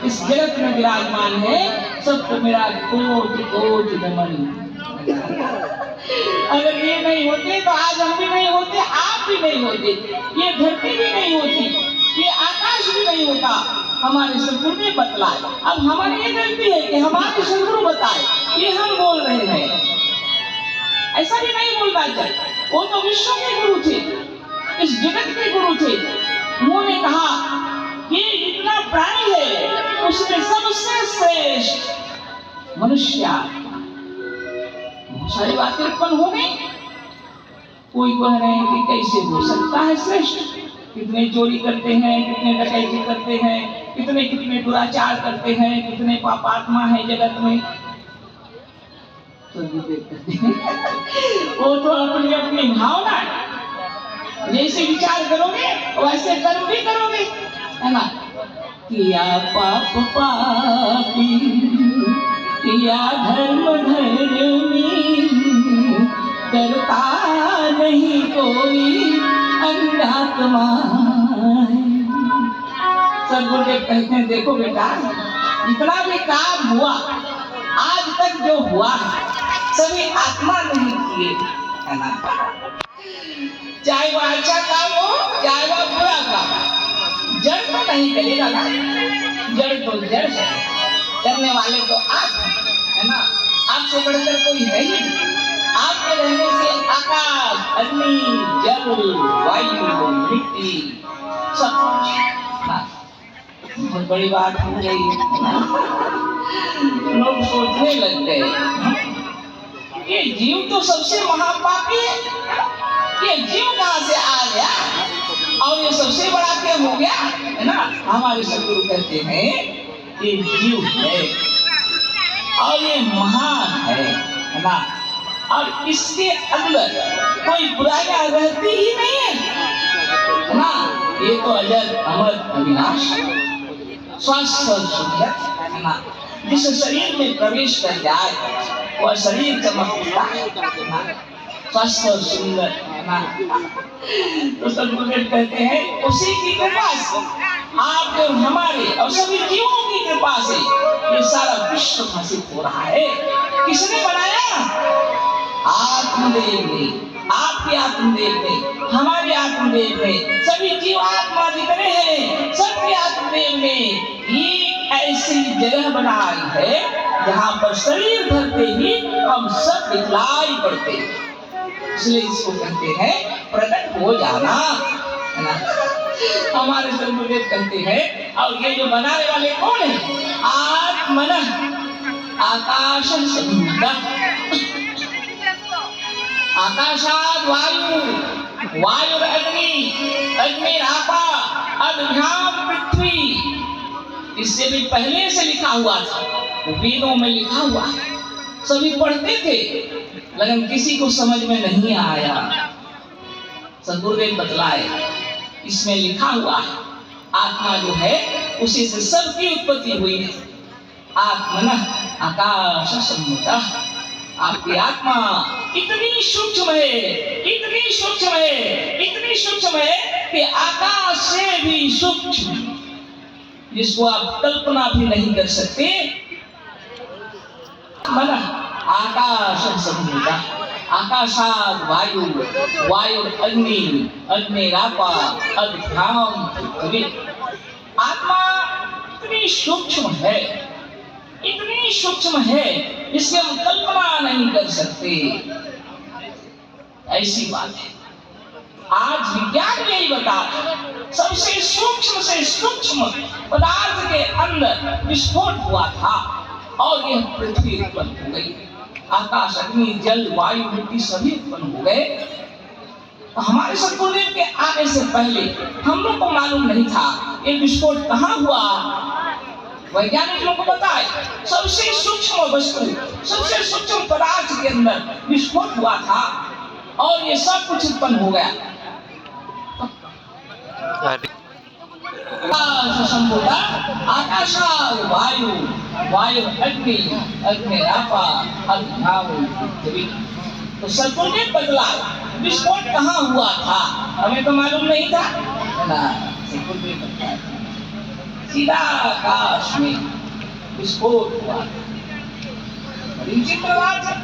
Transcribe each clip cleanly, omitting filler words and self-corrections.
इस जगत में विराजमान है, सबको मेरा कोटि कोटि नमन। अगर ये नहीं होते तो आज हम भी नहीं होते, आप भी नहीं होते, ये धरती भी नहीं होती, ये आकाश भी नहीं होता। हमारे सदगुरु ने बतलाए। अब हमारी ये गलती है कि हमारे सदगुरु बताए, ये हम बोल रहे हैं। ऐसा भी नहीं बोलना चाहिए। वो तो विश्व के गुरु थे, इस जगत के गुरु थे। उन्होंने कहा ये जितना प्राणी है उसमें सबसे श्रेष्ठ मनुष्य। बहुत सारी बातें उत्पन्न हो गई। कोई कह रहे हैं कि कैसे हो सकता है श्रेष्ठ, कितने चोरी करते हैं, कितने डकैती करते हैं, कितने कितने दुराचार करते हैं, कितने पापात्मा है जगत में। तो वो तो अपनी अपनी भावना, जैसे विचार करोगे वैसे कर्म भी करोगे, है ना। किया पाप पापी, किया धर्म धर्मी, करता नहीं कोई अध्यात्मा। सदगुरुदेव कहते हैं देखो बेटा, जितना भी काम हुआ आज तक जो हुआ है सभी आत्मा नहीं किए, है ना। चाहे वो अच्छा काम हो चाहे वो बुरा काम, जड़ तो नहीं करेगा ना। जड़ तो जड़ है, करने वाले तो आप है ना। आपसे बढ़कर कोई है ही नहीं। आपके रहने से आकाश, अग्नि, जल, वायु, मिट्टी सब बहुत बड़ी बात हो गई। लोग सोचने लग गए ये जीव तो सबसे महापापी है, ये जीव कहाँ से आ गया और ये सबसे बड़ा क्या हो गया, है ना। हमारे सदगुरु कहते हैं ये जीव है और ये महान है ना। और इसके अंदर कोई बुराइयां रहती ही नहीं है ना। ये तो अजर अमर अविनाश स्वस्थ और सुंदर है ना। जिस शरीर में प्रवेश कर जाए वह शरीर चमकता है, स्वस्थ और सुंदर है ना। तो सदगुरुदेव कहते हैं उसी की कृपा से आप और हमारे और सभी जीवों की कृपा से ये सारा विश्व भाषित हो रहा है। किसने बनाया? आत्मदेव ने, आपके आत्मदेव ने, हमारे आत्मदेव ने, सभी जीव आत्मा जितने हैं सबके आत्मदेव ने एक ऐसी जगह बनाई है जहाँ पर शरीर धरते ही हम सब दिखलाई पड़ते, इसलिए इसको कहते हैं प्रकट हो जाना, है ना। हमारे सदगुरुदेव कहते हैं और ये जो बनाने वाले कौन है? आत्मन आकाश संहिता, आकाशाद वायु, वायु अग्नि, अग्नि आपा, अभ्याम पृथ्वी। इससे भी पहले से लिखा हुआ था, वेदों में लिखा हुआ है, सभी पढ़ते थे लेकिन किसी को समझ में नहीं आया। सदगुरुदेव बतलाए इसमें लिखा हुआ है आत्मा जो है उसी से सबकी उत्पत्ति हुई है। आत्मन आकाश संहिता, आपकी आत्मा इतनी सूक्ष्म है, इतनी सूक्ष्म है, इतनी सूक्ष्म है कि आकाश से भी सूक्ष्म, जिसको आप कल्पना भी नहीं कर सकते। मन आकाश संहिता, आकाशाद वायु, वायु अग्नि, अग्निरापा, अभ्याम पृथ्वी। आत्मा इतनी सूक्ष्म है, इतनी सूक्ष्म है जिसकी हम कल्पना नहीं कर सकते। ऐसी बात है। आज विज्ञान यही बता सबसे सूक्ष्म से सूक्ष्म पदार्थ के अंदर विस्फोट हुआ था और यह पृथ्वी उत्पन्न हो गई। आकाश, अग्नि, जल, वायु, मिट्टी सभी उत्पन्न हो गए। तो हमारे सदगुरुदेव के आने से पहले हम लोग को मालूम नहीं था ये विस्फोट कहाँ हुआ। वैज्ञानिक लोगों को बताए सबसे सूक्ष्म वस्तु, सबसे सूक्ष्म पदार्थ के अंदर विस्फोट हुआ था और ये सब कुछ उत्पन्न हो गया। आकाशाद वायु, वायु अग्नि, अग्निरापा, अभ्याम पृथ्वी। तो सदगुरुदेव बदला विस्फोट कहाँ हुआ था हमें तो मालूम नहीं था ना। सीधा आकाश में विस्फोट हुआ। बड़ी विचित्र बात है।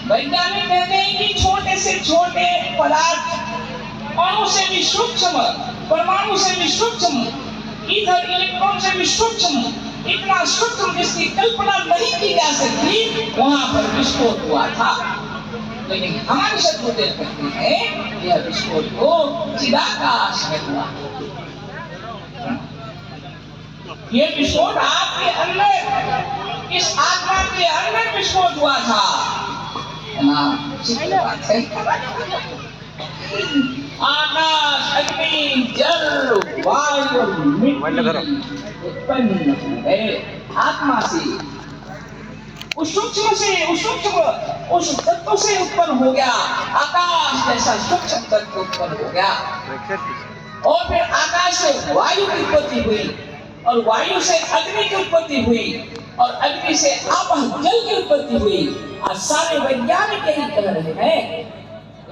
वैज्ञानिक कहते हैं कि छोटे से छोटे पदार्थ, अणु से भी सूक्ष्म, परमाणु से भी सूक्ष्म, इधर इलेक्ट्रॉन से भी सूक्ष्म, इतना सूक्ष्म जिसकी कल्पना नहीं की जा सकती, वहां पर विस्फोट हुआ था। लेकिन हमारे सदगुरुदेव कहते हैं यह विस्फोट को चिदाकाश में हुआ। ये विस्फोट आपके अंदर, इस आत्मा के अंदर विस्फोट हुआ था ना। आकाश, अग्नि, जल, वायु, मिट्टी उत्पन्न है आत्मा से। उस सूक्ष्म से, उस तत्व से उत्पन्न हो गया आकाश जैसा सूक्ष्म तत्व उत्पन्न हो गया। और फिर आकाश से वायु की उत्पत्ति हुई, और वायु से अग्नि की उत्पत्ति हुई, और अग्नि से आपह जल की उत्पत्ति हुई। और सारे वैज्ञानिक यही कह रहे हैं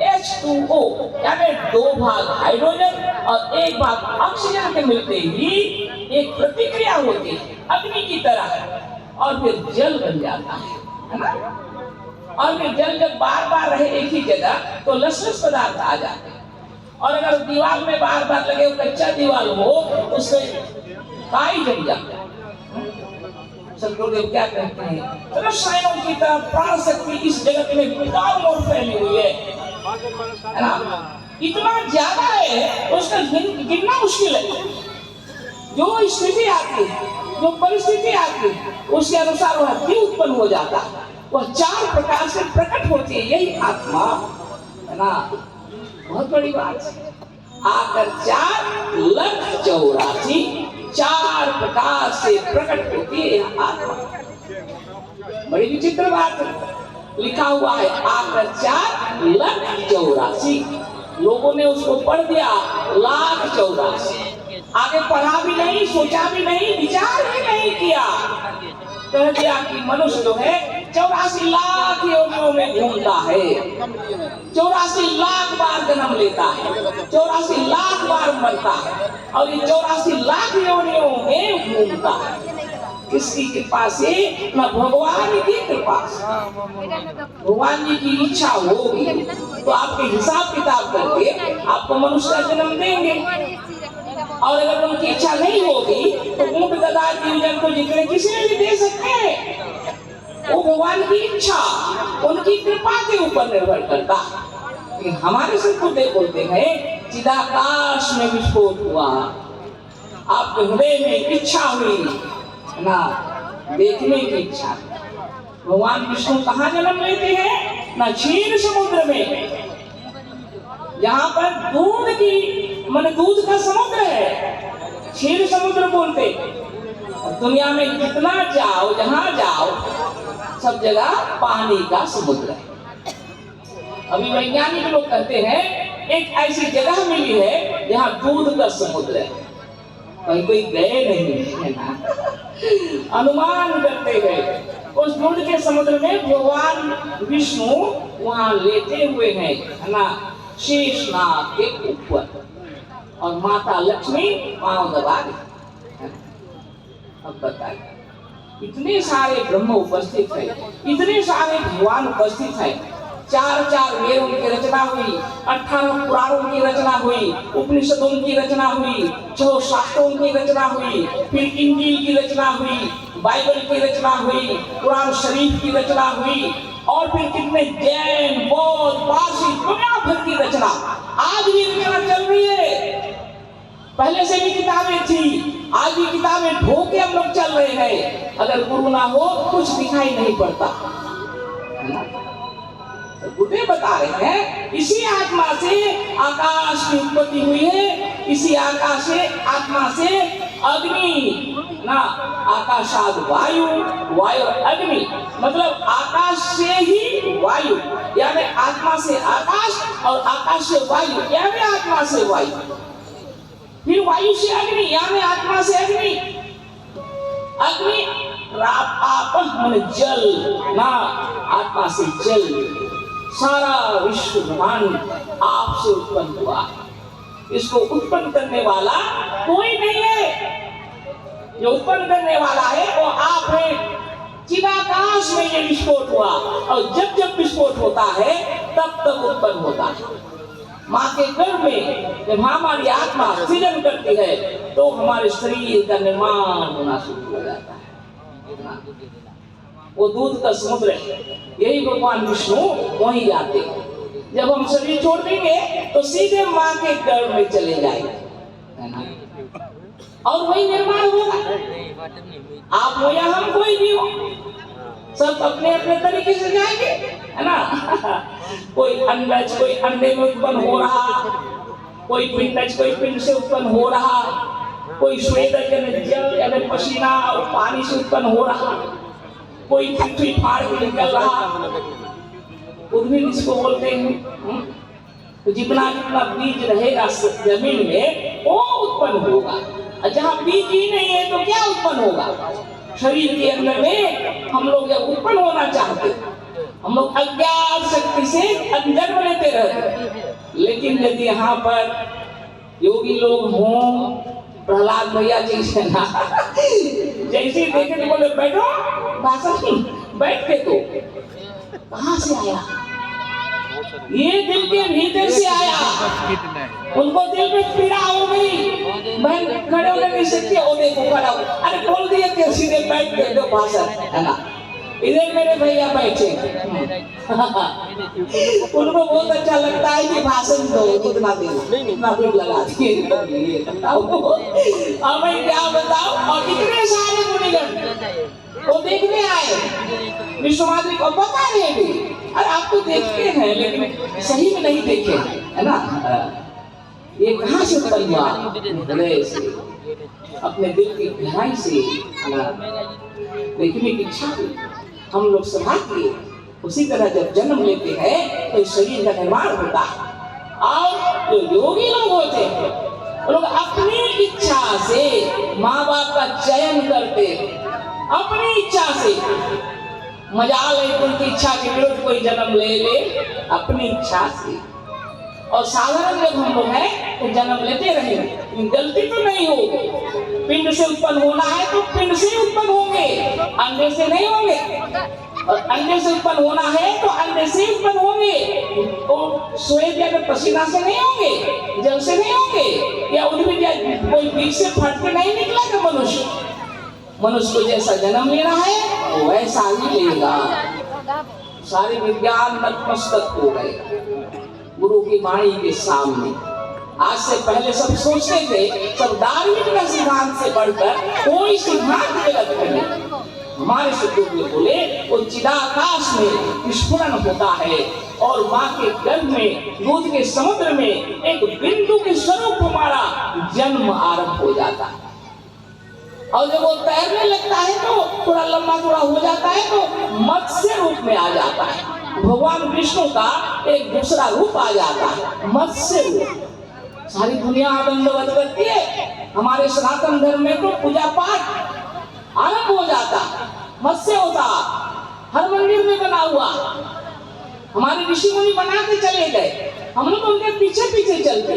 H2O, यानी 2 भाग हाइड्रोजन और 1 भाग ऑक्सीजन के मिलते ही एक प्रतिक्रिया होती है अग्नि की तरह, और फिर जल बन जाता है ना। और फिर जल जब बार बार रहे एक ही जगह तो लसलस पदार्थ आ जाते हैं। और अगर दीवार में बार बार लगे कच्चा दीवार हो तो उससे काई जम जाता है। सदगुरुदेव क्या कहते हैं, रसायनों की तरह प्राण शक्ति इस जगत में चारों ओर फैली हुई है ना। इतना ज्यादा है उसका गिनना मुश्किल है। जो स्थिति आती है, जो परिस्थिति आती है, उसके अनुसार वह क्यों उत्पन्न हो जाता है। वह 4 प्रकार से प्रकट होती है, यही आत्मा है ना। बहुत बड़ी बात है। आकर 4,84,000 4 प्रकार से प्रकट होती है यह आत्मा। बड़ी विचित्र बात है। लिखा हुआ है आकर 4,84,000। लोगों ने उसको पढ़ दिया 1,84,000। आगे पढ़ा भी नहीं, सोचा भी नहीं, विचार भी नहीं किया। कह दिया कि मनुष्य जो है 84 लाख योनियों में घूमता है, 84 लाख बार जन्म लेता है, 84 लाख बार मरता है, और ये 84 लाख योनियों में घूमता है। किसकी कृपा से? न भगवान की कृपा से। भगवान जी की इच्छा होगी तो आपके हिसाब किताब करके आपको मनुष्य का जन्म देंगे, और अगर उनकी इच्छा नहीं होगी तो ऊंट गधा जीव को जितने किसी ने भी दे सकते हैं। वो भगवान की इच्छा, उनकी कृपा के ऊपर निर्भर करता है। लेकिन हमारे सदगुरुदेव बोलते हैं चिदाकाश में विस्फोट हुआ, आपके हृदय में इच्छा हुई ना, देखने की इच्छा। भगवान विष्णु कहाँ जन्म लेते हैं? ना क्षीर समुद्र में, यहाँ पर दूध की माने दूध का समुद्र है, क्षीर समुद्र बोलते। दुनिया में जितना जाओ, जहाँ जाओ, सब जगह पानी का समुद्र है। अभी वैज्ञानिक लोग कहते हैं एक ऐसी जगह मिली है जहाँ दूध का समुद्र है। कहीं कोई गए नहीं है ना, अनुमान करते गए। उस दूध के समुद्र में भगवान विष्णु वहां लेटे हुए हैं है ना, शेषनाग के ऊपर, और माता लक्ष्मी पांव दबा रही। अब बताइए, इतने सारे ब्रह्म उपस्थित है, इतने सारे भगवान उपस्थित है। 4 वेदों की रचना हुई, 18 पुराणों की रचना हुई, उपनिषदों की रचना हुई, 6 शास्त्रों की रचना हुई, फिर इंजील की रचना हुई, बाइबल की रचना हुई, कुरान शरीफ की रचना हुई, और फिर कितने जैन, बौद्ध, पारसी, दुनिया भर की रचना आज भी रचना चल रही है। पहले से भी किताबें थी, आज भी किताबें ढो के हम लोग चल रहे हैं। अगर गुरु ना हो कुछ दिखाई नहीं पड़ता। बुद्धे बता रहे हैं इसी आत्मा से आकाश की उत्पत्ति हुई है, इसी आकाश से आत्मा से अग्नि ना, आकाशाद वायु, वायु अग्नि, मतलब आकाश से ही वायु, यानी आत्मा से आकाश, और आकाश से वायु यानी आत्मा से वायु, फिर वायु से अग्नि यानी आत्मा से अग्नि, अग्नि आप मन जल ना, आत्मा से जल। सारा विश्व ब्रह्मांड आपसे उत्पन्न हुआ। इसको उत्पन्न करने वाला कोई नहीं है। जो उत्पन्न करने वाला है वो आप है। चिदाकाश में ये विस्फोट हुआ और जब जब विस्फोट होता है तब तब उत्पन्न होता है। माँ के गर्भ में जब हमारी आत्मा सृजन करती है तो हमारे शरीर का निर्माण होना शुरू हो जाता है। वो दूध का समुद्र है, यही भगवान विष्णु वहीं जाते हैं। जब हम शरीर छोड़ देंगे तो सीधे माँ के गर्भ में चले जाएंगे और वही निर्माण होगा। आप हो या हम कोई भी हो, सब अपने अपने तरीके से जाएंगे, है ना। कोई अंडज कोई अंडे में उत्पन्न हो रहा, कोई पिंडज कोई पिंड से उत्पन्न हो रहा, कोई स्वेदज यानी जल यानी पसीना और पानी से उत्पन्न हो रहा, कोई पृथ्वी फाड़ के निकल रहा, उद्भिद इसको बोलते हैं। तो जितना जितना बीज रहेगा जमीन में वो उत्पन्न होगा। जहाँ बीज ही नहीं है तो क्या उत्पन्न होगा। शरीर के अंदर में हम लोग जब उत्पन्न होना चाहते, हम लोग अज्ञान शक्ति से जन्म लेते रहते। लेकिन यदि यहाँ पर योगी लोग हों, प्रहलाद भैया जैसे ना जैसे देखे तो बोले बैठो भाषण, बैठ के तो कहाँ से आया, ये दिल के भीतर से आया। उनको दिल में पीड़ा हो गई, मैं खड़े होने नहीं सकती, वो देखो खड़ा हो, अरे बोल दिए कि सीधे बैठ के दो भाषण, है ना। इधर मेरे भैया बैठे उनको बहुत अच्छा लगता है कि भाषण दो, कितना दिन इतना भीड़ लगा दिए। अब मैं क्या बताऊं, और इतने सारे मुनिगण वो देखने आए, विश्वमात्री को बता रहे भी, अरे आप तो देखते हैं लेकिन सही में नहीं देखे, है ना। ये कहाँ से उत्पन्न हुआ, हृदय से, अपने दिल की गहराई से देखने की इच्छा हुई। हम लोग सौभाग्य उसी तरह जब जन्म लेते हैं तो शरीर का निर्माण होता है। और जो योगी लोग होते हैं वो लोग अपनी इच्छा से माँ बाप का चयन करते, अपनी इच्छा से। मजाल है उनकी इच्छा के विरुद्ध कोई जन्म ले अपनी इच्छा से। और साधारण जब हम लोग हैं तो जन्म लेते रहेंगे, गलती तो नहीं होगी। पिंड से उत्पन्न होना है तो पिंड से ही उत्पन्न होंगे, अंडे से नहीं होंगे। और अंडे से उत्पन्न होना है तो अंडे से ही उत्पन्न होंगे। तो श्वेत या पसीना से नहीं होंगे, जल से नहीं होंगे, या उद्भिद या कोई बीज से फट के नहीं निकलेगा। मनुष्य को जैसा जन्म लेना है वो वैसा ही लेगा। सारे विज्ञान नतमस्तक हो गए गुरु की वाणी के सामने। आज से पहले सब सोचते थे, सब दार्शनिक का सिद्धांत से बढ़कर कोई सिद्धांत गलत नहीं। हमारे सदगुरु बोले वो चिदाकाश में विस्फोरण होता है और माँ के गर्भ में दूध के समुद्र में एक बिंदु के स्वरूप हमारा जन्म आरंभ हो जाता है। और जब वो तैरने लगता है तो थोड़ा लंबा थोड़ा हो जाता है तो मत्स्य रूप में आ जाता है। भगवान विष्णु का एक दूसरा रूप आ जाता है, मत्स्य रूप। सारी दुनिया आनंद करती है। हमारे सनातन धर्म में तो पूजा पाठ आरंभ हो जाता, मत्स्य होता, हर मंदिर में बना हुआ। हमारे ऋषि मुनि बना के चले गए, हम लोग उनके पीछे पीछे चलते,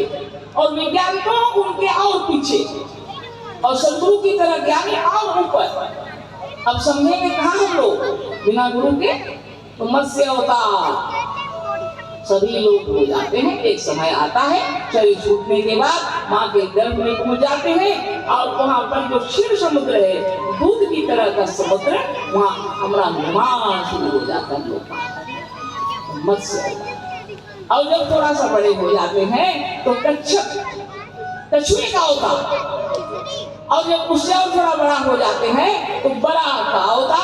और विज्ञान तो उनके और पीछे, और सदगुरु की तरह ज्ञानी और ऊपर। अब समझेंगे कहाँ हम लोग बिना गुरु के। तो मत्स्य अवतार सभी लोग हो जाते हैं। एक समय आता है शरीर छूटने के बाद माँ के गर्भ में पहुंच जाते हैं और वहाँ पर जो क्षीर समुद्र है, दूध की तरह का समुद्र, वहाँ हमारा निर्माण शुरू हो जाता है मत्स्य। और जब थोड़ा सा बड़े हो जाते हैं तो कछुए का होता, और जब उससे और थोड़ा बड़ा हो जाते हैं तो बड़ा का होता,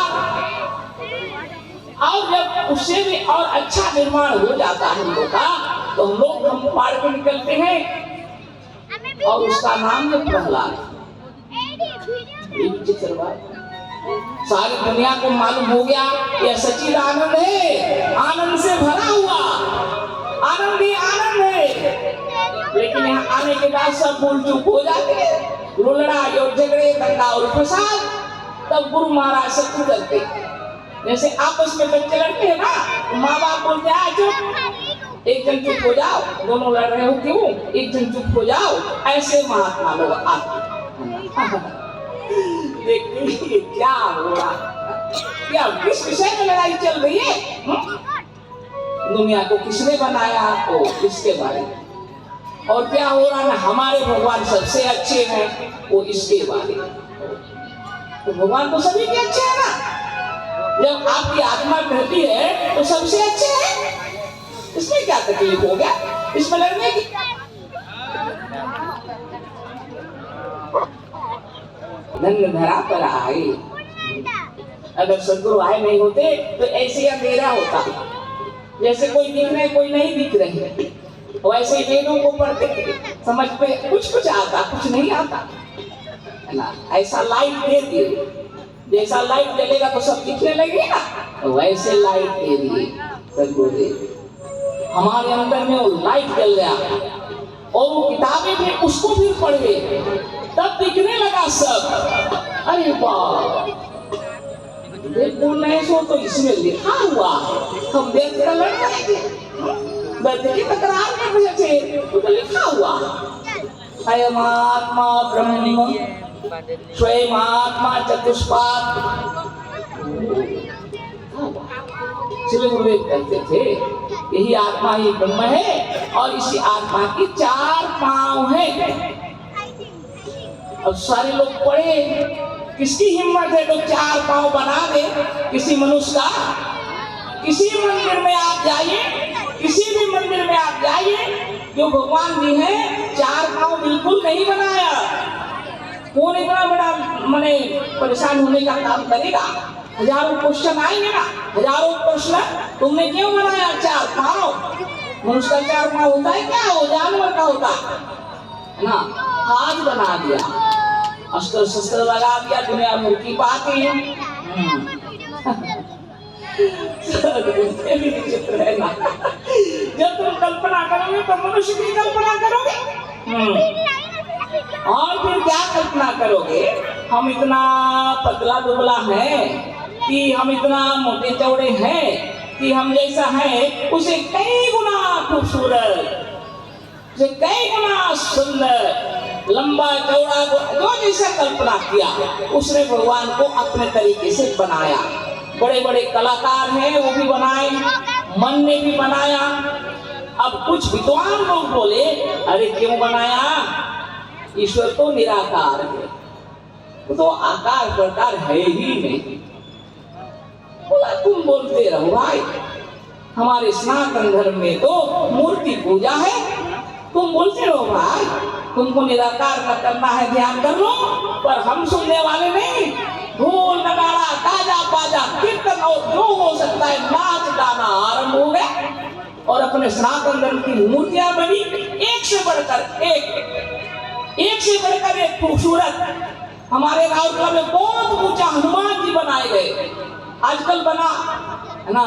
और जब उससे भी और अच्छा निर्माण हो जाता है हम लोग का तो हम पार के निकलते हैं और उसका नाम है प्रहलाद। सारी दुनिया को मालूम हो गया यह सच्ची आनंद है, आनंद से भरा हुआ आनंद ही आनंद है। लेकिन यहाँ आने के बाद सब भूल चूक हो जाते हैं, लड़ाई और झगड़े, दंगा और फसाद। तब गुरु महाराज सब करते, जैसे आपस में बच्चे लड़ते हैं ना, माँ बाप बोलते हैं चुप, एक जन चुप हो जाओ, दोनों लड़ रहे हो क्यों, एक जन चुप हो जाओ। ऐसे महात्मा लोग आते देखती क्या हो रहा, क्या किस विषय में लड़ाई चल रही है? दुनिया को किसने बनाया, तो किसके बारे में, और क्या हो रहा है, हमारे भगवान सबसे अच्छे हैं, वो इसके बारे में। तो भगवान तो सभी के अच्छे हैं ना। जब आपकी आत्मा कहती है तो सबसे अच्छे हैं, इसमें क्या तकलीफ हो गया, इसमें लड़ने की? धन धरा पर आए, अगर सदगुरु आए नहीं होते तो ऐसे ही अंधेरा होता, जैसे कोई दिख रहे कोई नहीं दिख रहे, वैसे वेदों को पढ़ते समझ पे कुछ कुछ आता कुछ नहीं आता है ना। ऐसा लाइट दे दिए, जैसा लाइट जलेगा तो सब दिखने लगेगा, तो वैसे लाइट दे दिए सदगुरुदेव। हमारे अंदर में वो लाइट जल गया और वो किताबें भी उसको भी पढ़े, तब दिखने लगा सब। अरे वाह, बोल रहे सो तो इसमें लिखा हुआ, हम व्यर्थ का लड़ रहे थे, व्यर्थ की तकरार कर रहे थे, तो लिखा हुआ अयमात्मा ब्रह्म स्वयं आत्मा चतुष्पाद। श्री गुरुदेव कहते थे यही आत्मा ही ब्रह्म है और इसी आत्मा की 4 पांव है। अब सारे लोग पढ़े, किसकी हिम्मत है तो 4 पांव बना दे किसी मनुष्य का? किसी मंदिर में आप जाइए, किसी भी मंदिर में आप जाइए, जो भगवान जी हैं 4 पांव बिल्कुल नहीं बनाया। कौन इतना बड़ा मने परेशान होने का काम करेगा? हजारों क्वेश्चन आएंगे ना, हजारों प्रश्न, तुमने क्यों बनाया 4 पांव? मनुष्य का 4 पांव होता है क्या? वो जानवर का होता है ना। हाथ बना दिया, अस्त्र शस्त्र लगा दिया, दुनिया भर की बातें। विचित्र है ना। जब तुम कल्पना करोगे तो मनुष्य की कल्पना करोगे, और फिर क्या कल्पना करोगे? हम इतना पतला दुबला है कि हम इतना मोटे चौड़े हैं कि हम जैसा है उसे कई गुना खूबसूरत, उसे कई गुना सुंदर, लंबा चौड़ा, जो जैसा कल्पना किया उसने भगवान को अपने तरीके से बनाया। बड़े बड़े कलाकार हैं, वो भी बनाए, मन ने भी बनाया। अब कुछ विद्वान लोग बोले अरे क्यों बनाया, ईश्वर तो निराकार है, वो तो आकार प्रकार है ही नहीं। बोला तुम बोलते रहो भाई, हमारे सनातन धर्म में तो मूर्ति पूजा है, तुम बोलते रहो भाई, तुमको निराकार का करना है ध्यान कर लो, पर हम सुनने वाले नहीं। ढोल नगाड़ा ताजा बाजा कीर्तन और जो हो सकता है नाच गाना आरंभ हो गया और अपने सनातन धर्म की मूर्तियां बनी, एक से बढ़कर एक खूबसूरत। हमारे राउरकेला में बहुत ऊंचा हनुमान जी बनाए गए, आजकल बना है ना,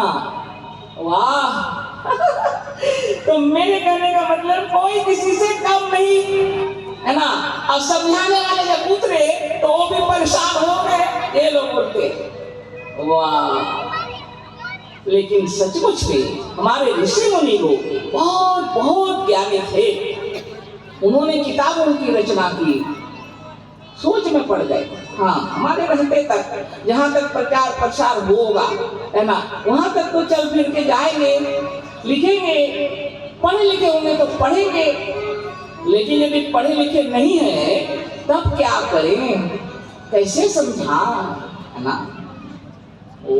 वाह। तो मेरे कहने का मतलब कोई किसी से कम नहीं है ना। अब समझाने वाले जब उतरे तो वो भी परेशान हो गए, ये लोग बोलते वाह। लेकिन सचमुच में हमारे ऋषि मुनि लोग बहुत बहुत ज्ञानी थे, उन्होंने किताबों की रचना की, सोच में पड़ गए। हाँ, हमारे रहते तक जहाँ तक प्रचार प्रसार होगा है ना, वहाँ तक तो चल फिर के जाएंगे, लिखेंगे, पढ़े लिखे होंगे तो पढ़ेंगे। लेकिन यदि पढ़े लिखे नहीं है तब क्या करें, कैसे समझा है ना। वो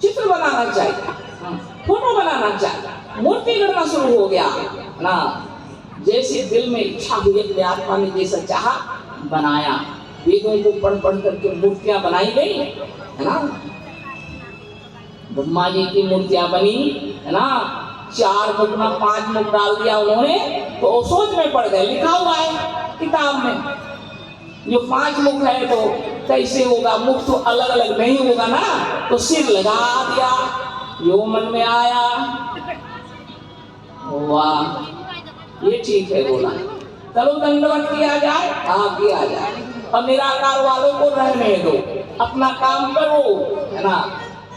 चित्र बनाना चाहिए, फोटो बनाना चाहिए, मूर्ति गढ़ना शुरू हो गया ना। जैसे दिल में इच्छा हुई, अपने आत्मा ने जैसा चाहा बनाया। वेदों को पढ़ पढ़ करके मूर्तियां बनाई गई है ना। ब्रह्मा जी की मूर्तियां बनी है ना, 4 मुख ना 5 मुख डाल दिया उन्होंने, तो सोच में पड़ गए। लिखा हुआ है किताब में, जो 5 मुख है तो कैसे होगा, मुख तो अलग अलग नहीं होगा ना, तो सिर लगा दिया जो मन में आया। वाह, ये ठीक है बोला, चलो दंडवत किया जाए, हाँ किया जाए, और निराकार वालों को रहने दो, अपना काम करो है ना।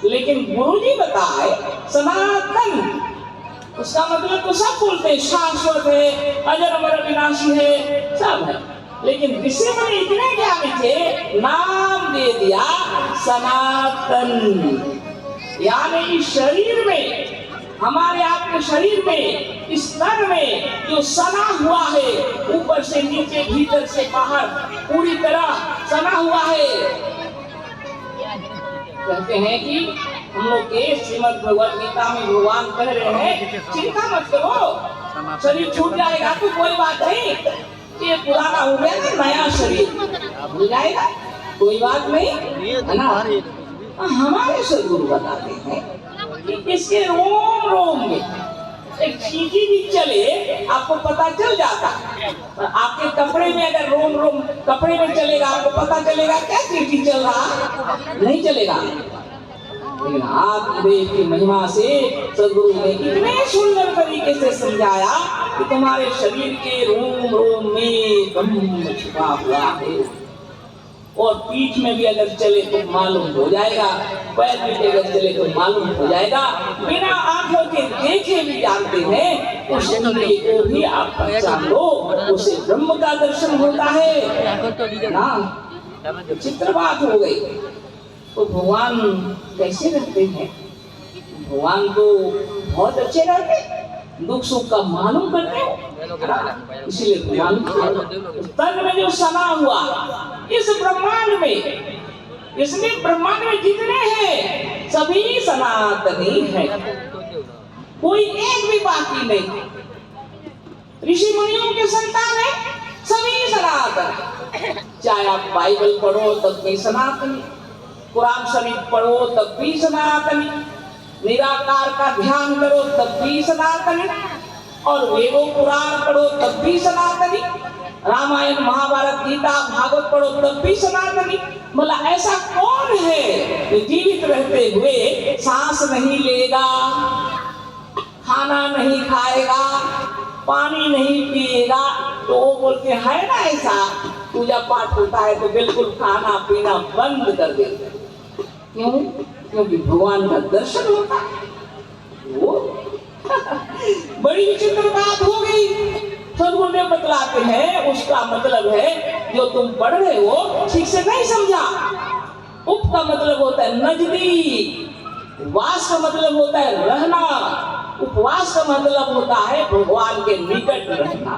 लेकिन गुरुजी बताए सनातन, उसका मतलब तो सब बोलते शाश्वत है, अजर अमर अविनाशी है, सब है, लेकिन ऋषि मुनि इतने ज्ञानी थे, नाम दे दिया सनातन। यानी इस शरीर में, हमारे आपके शरीर में, इस तन में जो सना हुआ है, ऊपर से नीचे भीतर से बाहर पूरी तरह सना हुआ है। कहते हैं कि हम लोग के श्रीमद् भगवद गीता में भगवान कह रहे हैं, चिंता मत करो, शरीर छूट जाएगा तो कोई बात नहीं, ये पुराना हो गया ना, नया शरीर मिल जाएगा, कोई बात नहीं, है ना। हमारे सदगुरु बताते हैं कि इसके रोम रोम में एक चींटी भी चले आपको पता चल जाता। आपके कपड़े में अगर रोम रोम कपड़े में चलेगा, आपको पता चलेगा क्या चींटी चल रहा? नहीं चलेगा। लेकिन आत्मदेव की महिमा से सदगुरु ने इतने सुंदर तरीके से समझाया कि तुम्हारे शरीर के रोम रोम में ब्रह्म छुपा हुआ है। और पीठ में भी अगर चले तो मालूम हो जाएगा, पैर में भी अगर चले तो मालूम हो जाएगा। बिना आंखों के देखे भी जानते हैं, उस इंद्रिय को भी आप पहचान लो, उसे ब्रह्म का दर्शन होता है ना। चित्र बात हो गई। तो भगवान कैसे रहते हैं? भगवान तो बहुत अच्छे रहते, दुख सुख का मालूम करते हो, इसीलिए भगवान तन में जो सना हुआ, इस ब्रह्मांड में, इसमें ब्रह्मांड में जितने हैं सभी सनातनी हैं, कोई एक भी बाकी नहीं। ऋषि मुनियों के संतान है, सभी सनातन। चाहे आप बाइबल पढ़ो तब भी सनातनी, कुरान शरीफ पढ़ो तब भी सनातनी, निराकार का ध्यान करो तब भी सनातनी, और वेदों पुराण पढ़ो तब भी सनातनी, रामायण महाभारत गीता भागवत पढ़ो तब भी सनातनी। मतलब ऐसा कौन है जो जीवित रहते हुए सांस नहीं लेगा, खाना नहीं खाएगा, पानी नहीं पिएगा? तो वो बोलते हैं ना, ऐसा पूजा पाठ होता है तो बिल्कुल खाना पीना बंद कर देते। क्यों? क्योंकि भगवान का दर्शन होता है। वो बड़ी विचित्र बात हो गई। सदगुरुदेव बतलाते हैं, उसका मतलब है जो तुम पढ़ रहे हो ठीक से नहीं समझा। उप का मतलब होता है नजदीक, वास का मतलब होता है रहना, उपवास का मतलब होता है भगवान के निकट रहना,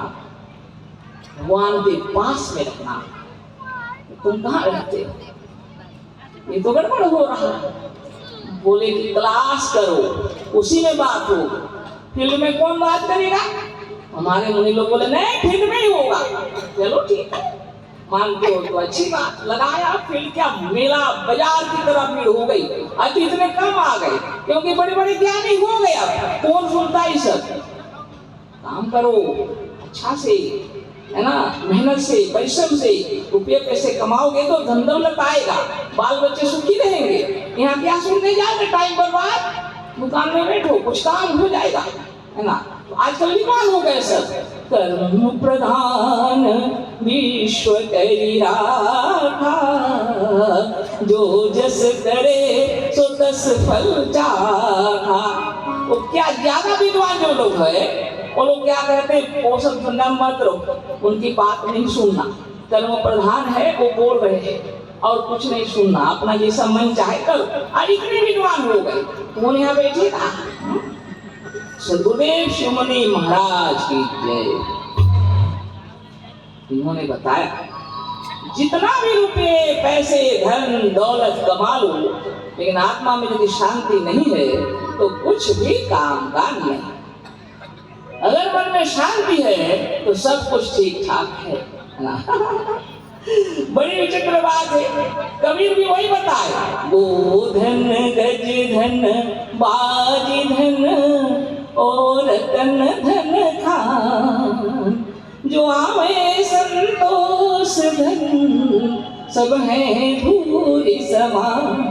भगवान के पास में रहना। तुम कहाँ रहते हो? ये तो गड़बड़ हो रहा है। बोले कि क्लास करो, उसी में बात हो, फील्ड में कौन बात करेगा? हमारे मुनि लोग बोले नहीं, फील्ड में ही होगा। चलो ठीक है, मानते हो तो अच्छी बात। लगाया फील्ड, क्या मेला बाजार की तरह भीड़ हो गई। आज इतने कम आ गए क्योंकि बड़े बड़े ज्ञानी हो गए। अब कौन सुनता है सब? काम करो अच्छा से, है ना, मेहनत से, परिश्रम से रुपये पैसे कमाओगे तो धन दौलत आएगा, बाल बच्चे सुखी रहेंगे। यहाँ क्या सुनने जाओगे? टाइम बर्बाद, दुकान में बैठो, कुछ काम हो जाएगा, है ना। तो आजकल विद्वान हो गए सब। कर्म प्रधान विश्व करी राखा, जो जस करे सो तस फल चाखा। तो क्या ज्यादा विद्वान जो लोग है वो लोग क्या कहते हैं? पोषण सुनना मत रहो, उनकी बात नहीं सुनना। कर्म प्रधान है, वो बोल रहे हैं और कुछ नहीं सुनना, अपना जैसा मन चाहे करो। और इतने विद्वान हो गए, कौन यहाँ बैठे था? सदगुरुदेव शिवमुनि महाराज की जय। इन्होंने बताया जितना भी रुपये पैसे धन दौलत कमा लो, लेकिन आत्मा में यदि शांति नहीं है तो कुछ भी काम का नहीं। अगर मन में शांति है तो सब कुछ ठीक ठाक है ना। बड़ी विचित्र बात है, कबीर भी वही बताए, गोधन गज धन बाजी धन और रतन धन खान, जो आवे संतोष धन सब है भूरि समान।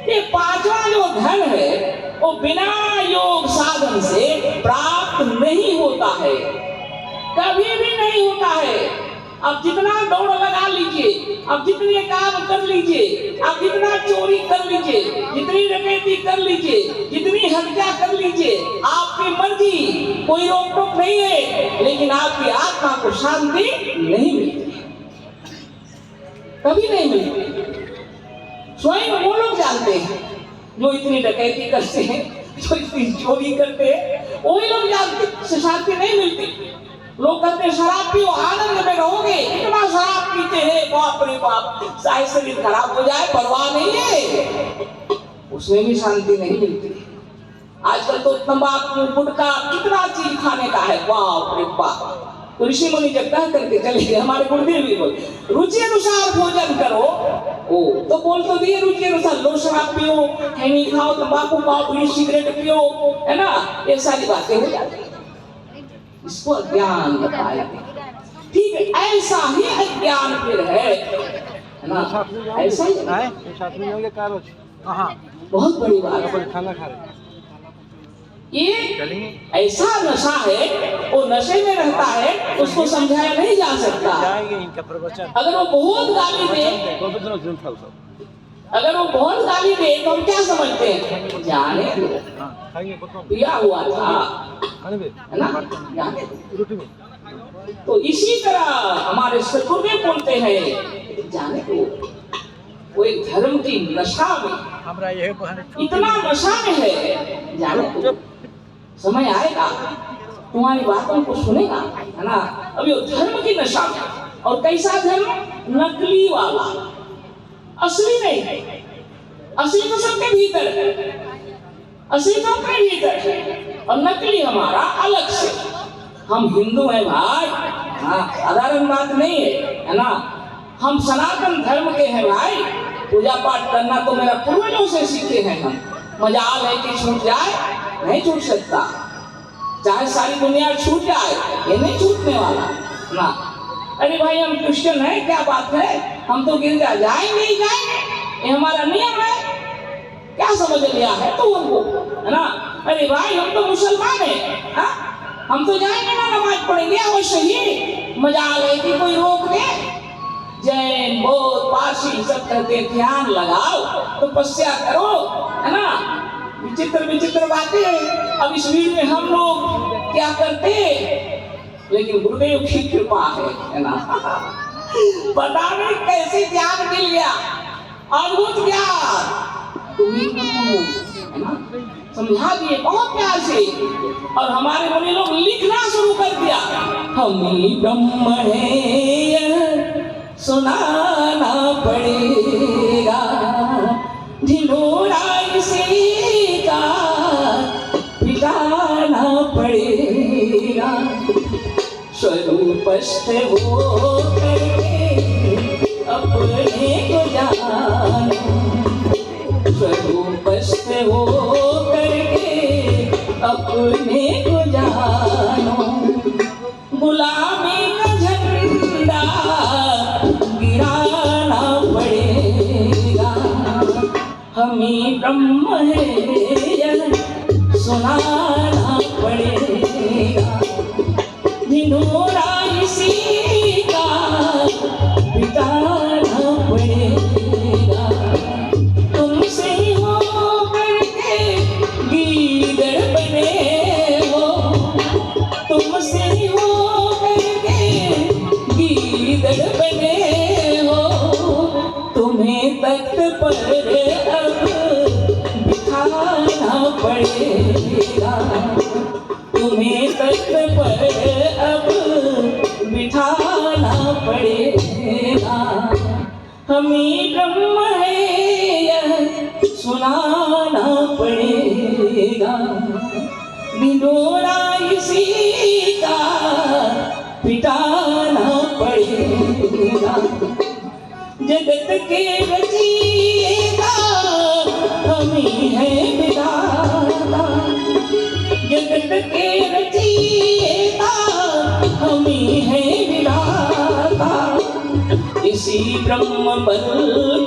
ये पांचवा जो धन है वो बिना योग साधन से प्राप्त नहीं होता है, कभी भी नहीं होता है। अब जितना दौड़ लगा लीजिए, अब जितने काम कर लीजिए, अब जितना चोरी कर लीजिए, जितनी डकैती कर लीजिए, जितनी हत्या कर लीजिए, आपकी मर्जी, कोई रोक टोक नहीं है, लेकिन आपकी आत्मा को शांति नहीं मिलती, कभी नहीं मिलती। स्वयं वो लोग जानते हैं जो इतनी डकैती करते हैं, जो इतनी चोरी करते हैं, वही लोग जानते हैं शांति नहीं मिलती। लोग कहते हैं शराब पियो आनंद में रहोगे, इतना शराब पीते हैं, बाप रे बाप, चाहे शरीर खराब हो जाए परवाह नहीं है, उसमें भी शांति नहीं मिलती। आजकल तो तंबाकू गुटखा कितना चीज खाने का है, बाप रे बाप। तो ऋषि मुनि जब कह करके चले गए, हमारे गुरुदेव भी बोले रुचि अनुसार भोजन करो, ओ तो बोल तो दिए रुचि अनुसार, लो शराब पियो, खैनी खाओ, तंबाकू खाओ, बीड़ी सिगरेट पियो, है ना, ये सारी बातें हो जाती है। इसको अज्ञान बताया, ठीक है, ऐसा ही अज्ञान फिर है ना, ऐसा ही बहुत बड़ी बात है। खाना खा रहे ये ऐसा नशा है, वो नशे में रहता है, उसको समझाया नहीं जा सकता। इनका प्रवचन अगर वो बहुत गाली दे, अगर वो बहुत गाली दे तो हम क्या समझते हैं, जाने दो, पिया हुआ था, है ना, जाने दो। तो इसी तरह हमारे सदगुरुदेव बोलते हैं, जाने दो, वो एक धर्म की नशा में, इतना नशा में है, जाने दो, समय आएगा तुम्हारी बातों को सुनेगा, है ना। अभी वो धर्म की नशा में, और कैसा धर्म, नकली वाला, असली नहीं है। असली तो सबके भीतर है, असली तो अपने भीतर है, और नकली हमारा अलग से। हम हिंदू हैं भाई, हाँ, साधारण बात नहीं है ना। हम सनातन धर्म के हैं भाई, पूजा पाठ करना तो मेरा पूर्वजों से सीखे हैं हम। मजाल है कि छूट जाए, नहीं छूट सकता, चाहे सारी दुनिया छूट जाए, ये नहीं छूटने वाला ना। अरे भाई हम क्रिश्चियन हैं, क्या बात है, हम तो गिरजा जाएंगे ही जाएंगे, ये हमारा नियम है, क्या समझ लिया है तो उनको, है ना। अरे भाई हम तो मुसलमान हैं, हाँ, हम तो जाएंगे ना, नमाज पढ़ेंगे अवश्य ही। मजाल है कि कोई रोक दे, जैन बौद्ध पारसी सब कहते हैं ध्यान लगाओ, तपस्या करो, है ना, विचित्र विचित्र बातें। अब इस भीड़ में हम लोग क्या करते, लेकिन गुरुदेव की कृपा है ना, पता नहीं कैसे ज्ञान मिल गया, अद्भुत ज्ञान, है ना, समझा दिए बहुत प्यार से। और हमारे मुनि लोग लिखना शुरू कर दिया, हम ही ब्रह्म है सुनाना पड़ेगा, ढिंढोरा इसी का मिटाना पड़ेगा, स्वरूपस्थ हो करके अपने को जानो, स्वरूपस्थ हो करके अपने को जानो, गुलामी का झंडा गिराना पड़ेगा, हमें ब्रह्म है यह सुनाना पड़ेगा, ढिंढोरा इसी का मिटाना पड़ेगा, तुमसे हो करके गीदड़ बने हो, तुमसे हो करके गीदड़ बने हो, तुम्हें तख्त पर अब बिठाना पड़ेगा, तुम्हें तख्त पर अब बिठाना पड़ेगा, हमें ब्रह्म है यह सुनाना पड़ेगा, ढिंढोरा इसी का पिटाना पड़ेगा, जगत के रचयिता हम ही हैं विधाता, जगत के रचयिता हम ही हैं विधाता, इसी ब्रह्म बल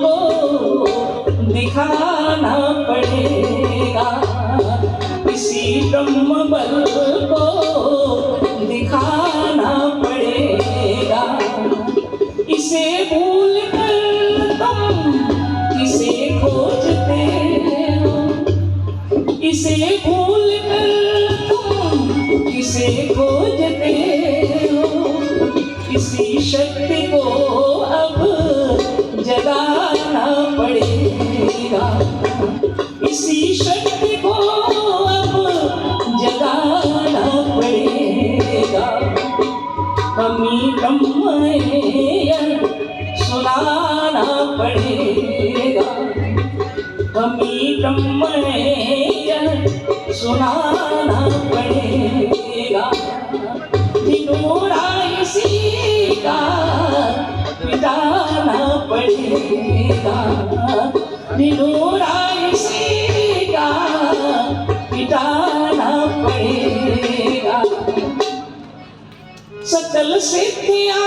को दिखाना पड़ेगा, इसी ब्रह्म बल को दिखाना पड़ेगा, इसे भूल कर तुम किसे खोजते हो, इसे भूल कर तुम किसे सुनाना पड़ेगा, हमें ब्रह्म सुनाना पड़ेगा। निनोरा इसी का मिटाना पड़ेगा, निनोरा इसी का मिटाना पड़ेगा। सकल सिद्धियां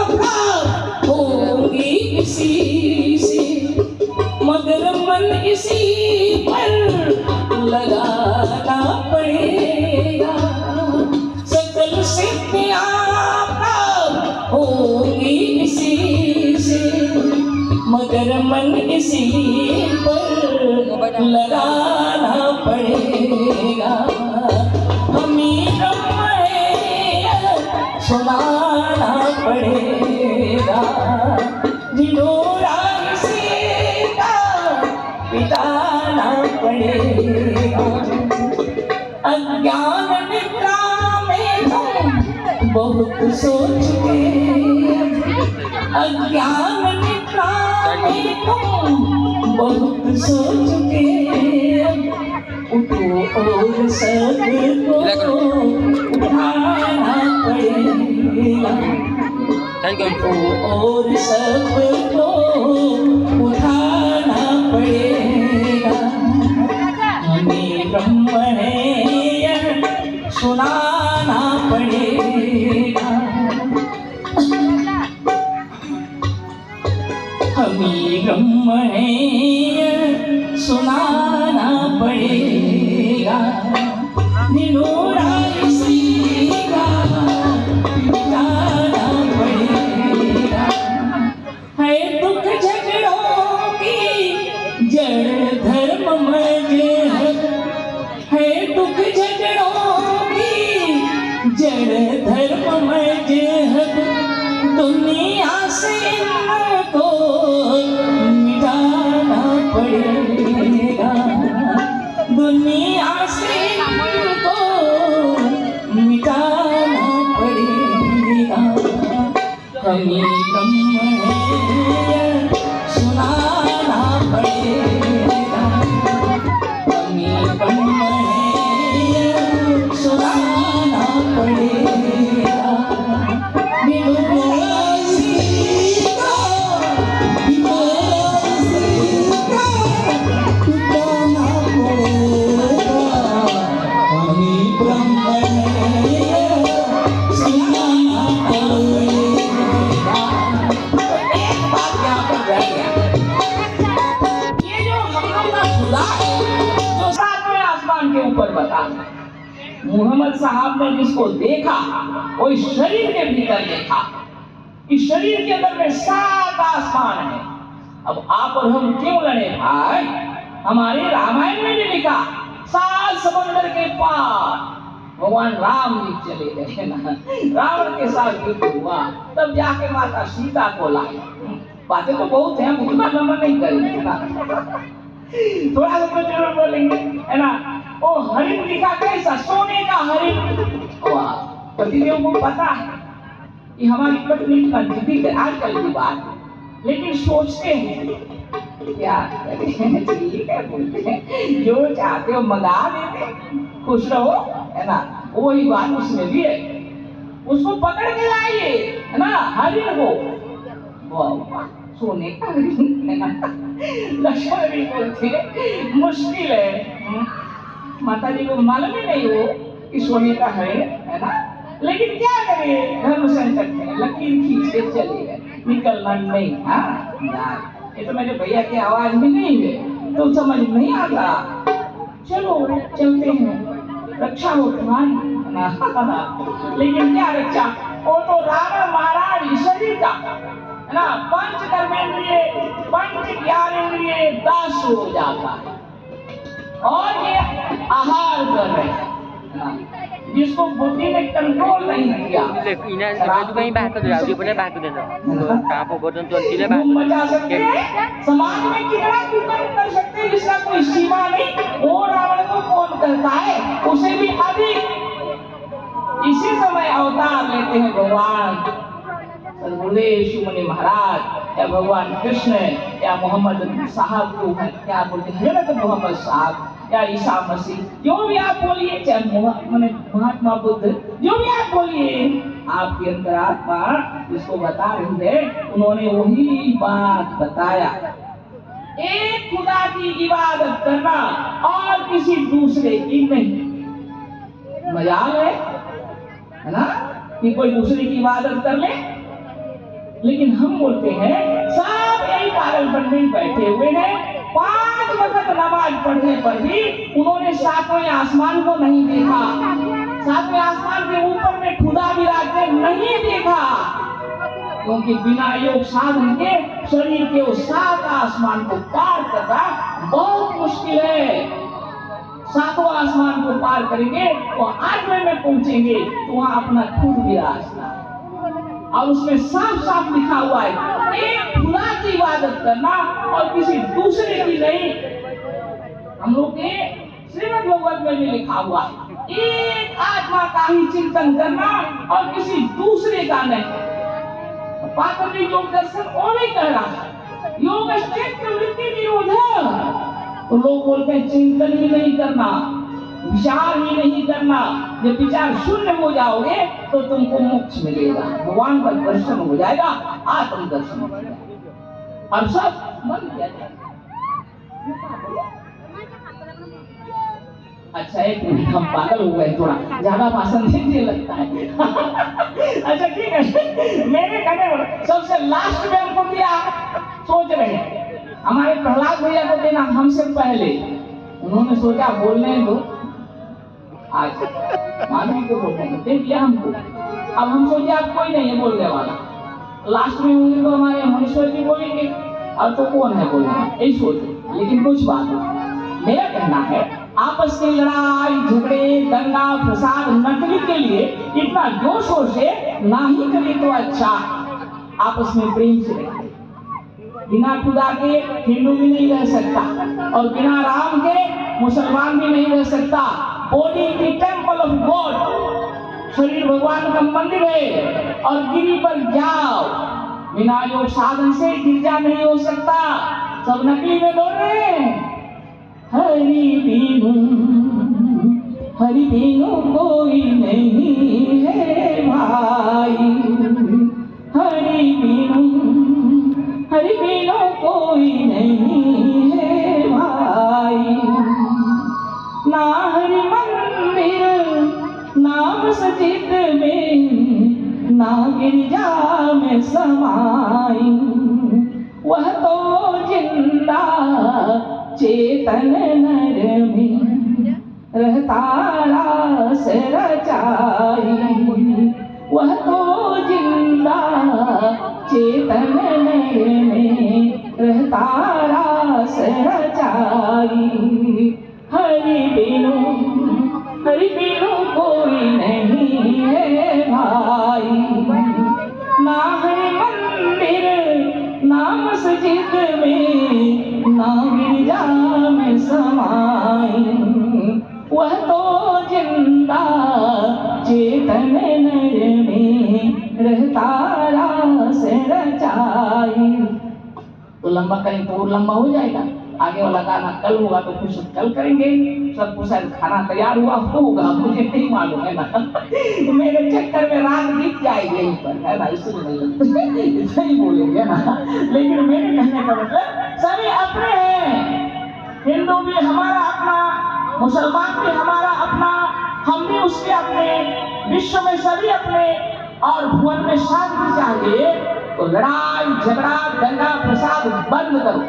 प्राप्त होंगी इसी से, मगर मन इसी पर लगाना पड़ेगा। सकल सिद्धियां प्राप्त होंगी इसी से, मगर मन इसी पर लगाना पड़ेगा। हमें सुनाना पड़ेगा, निनोरा इसी का मिटाना पड़ेगा। अज्ञान निद्रा में तुम बहुत सोच के, अज्ञान निद्रा में तुम बहुत सोच के, उठो और सबको उठाना पड़ेगा, और सबको उठाना पड़ेगा। हमें ब्रह्म सुनाना पड़ेगा, हमें ब्रह्म सुनाना पड़ेगा। निनोरा इसी का मिटाना पड़ेगा। है दुख झगड़ों की जड़ धर्म मजहब, है दुख झगड़ों की जड़ धर्म मजहब, दुनिया से इनको मिटाना पड़ेगा, दुनिया से इनको मिटाना पड़ेगा। हमें ब्रह्म सुनाना पड़ेगा, हमें ब्रह्म सुनाना पड़ेगा। मोहम्मद साहब ने जिसको देखा वो इस शरीर के भीतर देखा, इस शरीर के अंदर में 7 आसमान है। अब आप और हम क्यों लड़े भाई? हमारे रामायण में भी लिखा 7 समंदर के पार भगवान राम जी चले गए ना, रावण के साथ युद्ध हुआ, तब जाके माता सीता को लाए। बातें तो बहुत है, हम उतना लंबा नहीं करेंगे थोड़ा सा तो जरूर बोलेंगे, है ना। ओ हरिण दिखा कैसा, सोने का हरिण। वाह, पतिदेव को पता है कि हमारी पत्नी का जिद्दी है आजकल की बात, लेकिन सोचते हैं क्या करें, ठीक है बोलते हैं, जो चाहते हो मंगा लेते, खुश रहो, है ना। वही बात उसमें भी है, उसको पकड़ के लाइए, है ना, हरिण को। वाह, सोने का हरिण, है ना। लक्ष्मण भी बोलते मुश्किल है, माता जी को मालूम ही नहीं हो कि सोने का है ना, लेकिन क्या करें, धर्म संकट में लकीर खींच के चले गए, निकलना नहीं। हाँ यार, ये तो मेरे भैया की आवाज में नहीं है तो समझ नहीं आता। चलो चलते हैं, रक्षा हो तुम्हारी, लेकिन क्या रक्षा, वो तो रावण महाराज शरीर का, है ना, पंच कर्मेंद्रिय पंच ज्ञानेंद्रिय दास हो जाता है, और ये आहार कर रहे हैं, जिसको बुद्धि ने कंट्रोल नहीं किया। समाज में कितना कुकर्म कर सकते हैं जिसका कोई सीमा नहीं, वो रावण को कौन करता है, उसे भी अधिक। इसी समय अवतार लेते हैं भगवान सद्गुरुदेव शिव मुनि महाराज, या भगवान कृष्ण या मोहम्मद साहब को है, क्या बोलते हैं हजरत मोहम्मद साहब या ईसा मसीह, जो भी आप बोलिए, चाहे महात्मा बुद्ध, जो भी आप बोलिए, आपकी अंतरात्मा जिसको बता रही है उन्होंने वही बात बताया। एक खुदा की इबादत करना और किसी दूसरे की नहीं। मजाल है ना कि कोई दूसरे की इबादत कर ले, लेकिन हम बोलते हैं सब यही पागलपन में बैठे हुए हैं। 5 वक्त नमाज पढ़ने पर भी उन्होंने 7वें आसमान को नहीं देखा, 7वें आसमान के ऊपर में खुदा विराजते नहीं देखा, क्योंकि बिना योग साधन के शरीर के उस 7 आसमान को पार करना बहुत मुश्किल है। 7वां आसमान को पार करेंगे तो 8वें में पहुंचेंगे तो वहां अपना खुद विराजना, और उसमें साफ साफ लिखा हुआ है एक खुदा की इबादत करना और किसी दूसरे की नहीं। हम लोग के श्रीमद् भगवत में भी लिखा हुआ है एक आत्मा का ही चिंतन करना और किसी दूसरे का नहीं। पातंजलि योग दर्शन वो नहीं कह रहा है, योग वृत्ति निरोध है। तो लोग बोलते हैं चिंतन ही नहीं करना, विचार ही नहीं करना। जब विचार शून्य हो जाओगे तो तुमको मोक्ष मिलेगा, भगवान का दर्शन हो जाएगा, आत्म दर्शन हो जाएगा। अब सब बंद किया जाए। अच्छा एक मिनट, हम पागल हो गए, थोड़ा ज्यादा भाषण देने लगता है। अच्छा ठीक है, मेरे कहने सबसे लास्ट में हमको दिया, सोच रहे हैं हमारे प्रहलाद भैया को देना हमसे पहले, उन्होंने सोचा बोलने दो, आज मानवी को बोलने को दे दिया हमको। अब हम सोचे अब कोई नहीं है बोलने वाला, लास्ट में होंगे तो हमारे मनुष्य जी बोलेंगे, और तो कौन है बोलने वाला, यही सोचे। लेकिन कुछ बात मेरा कहना है, आपस की लड़ाई झगड़े दंगा फसाद नकली के लिए इतना जोश से ना ही करे तो अच्छा। आपस में प्रेम से रहे। बिना खुदा के हिंदू भी नहीं रह सकता, और बिना राम के मुसलमान भी नहीं रह सकता। Body is the temple of God, शरीर भगवान का मंदिर है, और गिरी पर जाओ, बिना योग साधन से गिरजा नहीं हो सकता। सब नकली में बोल रहे हैं, हरि बिनु कोई नहीं है भाई, हरि बिनु कोई नहीं है भाई। ना हरि मंदिर ना मस्जिद में ना गिरजा में समाई, वह तो जिंदा चेतन नर में रहता रास रचाई, वह तो जिंदा चेतन नर में रहता रास रचाई। हरि बिनु कोई नहीं है भाई, ना है मंदिर ना मस्जिद में ना गिरजा में समाई, वह तो जिंदा चेतन नर में रहता रास रचाई। तो लंबा करें तो लंबा हो जाएगा, आगे वाला गाना कल होगा तो कुछ कल करेंगे। सबको शायद खाना तैयार हुआ होगा, मुझे नहीं मालूम है ना। मेरे चक्कर में रात बीत जाएगी ऊपर, है ना, इसलिए सही बोलेंगे ना। लेकिन मेरे कहने का मतलब सभी अपने हैं, हिंदू भी हमारा अपना, मुसलमान भी हमारा अपना, हम भी उसके अपने, विश्व में सभी अपने, और भुवन में शांति चाहिए। तो लड़ाई झगड़ा दंगा फसाद बंद करो,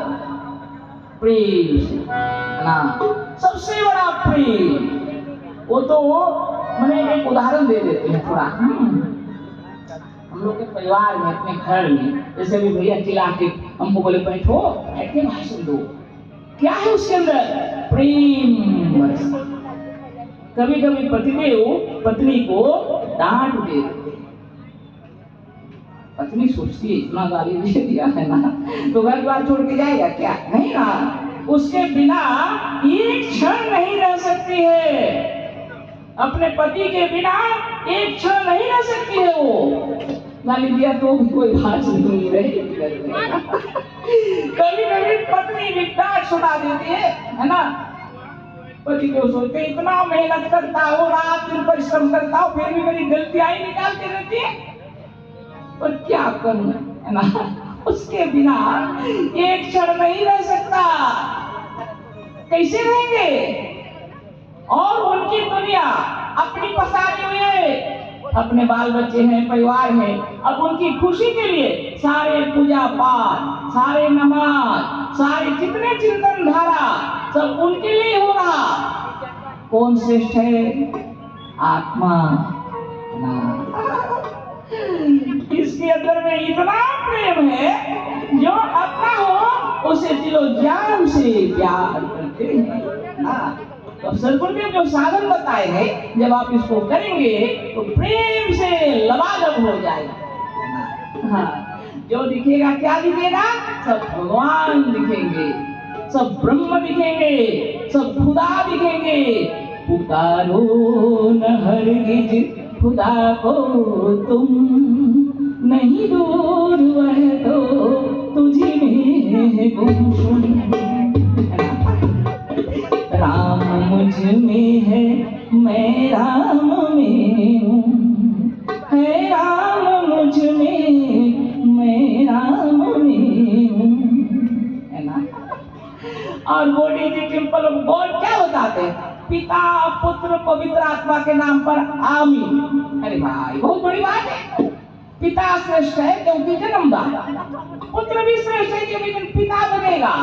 प्रेम से ना, सबसे बड़ा प्रेम। वो तो मैंने एक उदाहरण दे देते हैं थोड़ा। हम लोग के परिवार में अपने घर में जैसे भी भैया चिल्ला के हमको बोले बैठो, बैठ के भाषण दो, क्या है उसके अंदर? प्रेम। कभी कभी पतिदेव पत्नी को डांट दे देते, पत्नी सोचती है इतना गाली दे दिया है ना तो घर द्वार छोड़ के जाएगा क्या? नहीं ना, उसके बिना एक क्षण नहीं रह सकती है, अपने पति के बिना एक क्षण नहीं रह सकती है वो। गाली दिया तो भी कोई बात नहीं रही। कभी कभी पत्नी भी डांट सुना देती है ना। पति को सोचते इतना मेहनत करता हो, रात दिन परिश्रम करता हो, फिर भी मेरी गलतियां ही निकालती रहती है, पर क्या करूं, है ना। उसके बिना एक क्षण नहीं रह सकता, कैसे रहेंगे। और उनकी दुनिया अपनी पसारी हुई है, अपने बाल बच्चे हैं, परिवार है। अब उनकी खुशी के लिए सारे पूजा पाठ, सारे नमाज, सारे जितने चिंतन धारा सब उनके लिए हो रहा। कौन श्रेष्ठ है? आत्मा ना। इसके अंदर में इतना प्रेम है, जो अपना हो उसे दिलो जान से प्यार करते हैं ना। तो सद्गुरुदेव जो साधन बताए हैं, जब आप इसको करेंगे तो प्रेम से लबालब हो जाएगा। हाँ, जो दिखेगा क्या दिखेगा? सब भगवान दिखेंगे, सब ब्रह्म दिखेंगे, सब खुदा दिखेंगे। पुकारो न हरगिज खुदा को तुम, नहीं दूर वह तो तुझी में है गुमसुम। राम मुझ में है, मैं राम में हूँ, है राम मुझ में, मैं राम में हूँ, है ना। और बॉडी की टेम्पल ऑफ गॉड क्या बताते हैं? पिता पुत्र पवित्र आत्मा के नाम पर आमीन। अरे भाई बहुत बड़ी बात है। पिता श्रेष्ठ है क्योंकि जन्मदाता, पुत्र भी श्रेष्ठ है क्योंकि पिता बनेगा।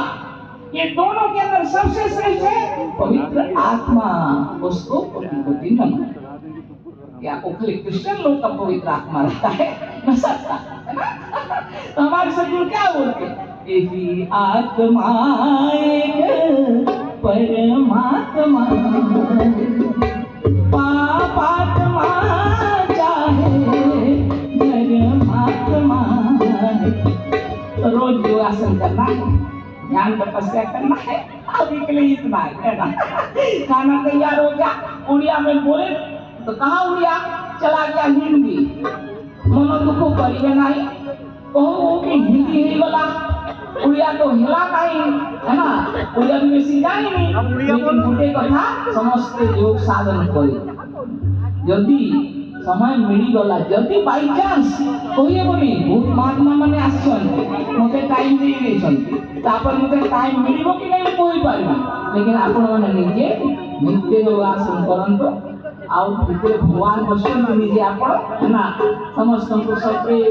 ये दोनों के अंदर सबसे श्रेष्ठ है पवित्र आत्मा, उसको कोटि नमन। क्या ओखले क्रिश्चियन लोग का पवित्र आत्मा रहता है न सकता, है ना। तो हमारे सदगुरु क्या बोलते हैं? यही आत्मा एक परमात्मा, पापात्मा चाहे धर्मात्मा। तो रोज योगासन करना है, ध्यान तपस्या करना है। अभी के लिए इतना है ना। खाना तैयार हो गया, उड़िया में बोले तो कहाँ उड़िया चला गया हिंदी। मनो दुखो करिए नहीं, कहो कि हिंदी ही बोला, उड़िया तो हिला नहीं, है ना। उड़िया भी बेसी जानी नहीं, लेकिन गोटे कथा समस्ते योग साधन करे। यदि समय मिली गला, जदि बाई चांस कहिए बोली बहुत महात्मा माने आछन मते टाइम दे देछन, तापर मते टाइम मिलिबो कि नहीं कोई पारिबा, लेकिन आपण माने निजे नित्य योगासन करंतो आउ भीतर भगवान बसंत निजे आपण, है ना। समस्त को सप्रे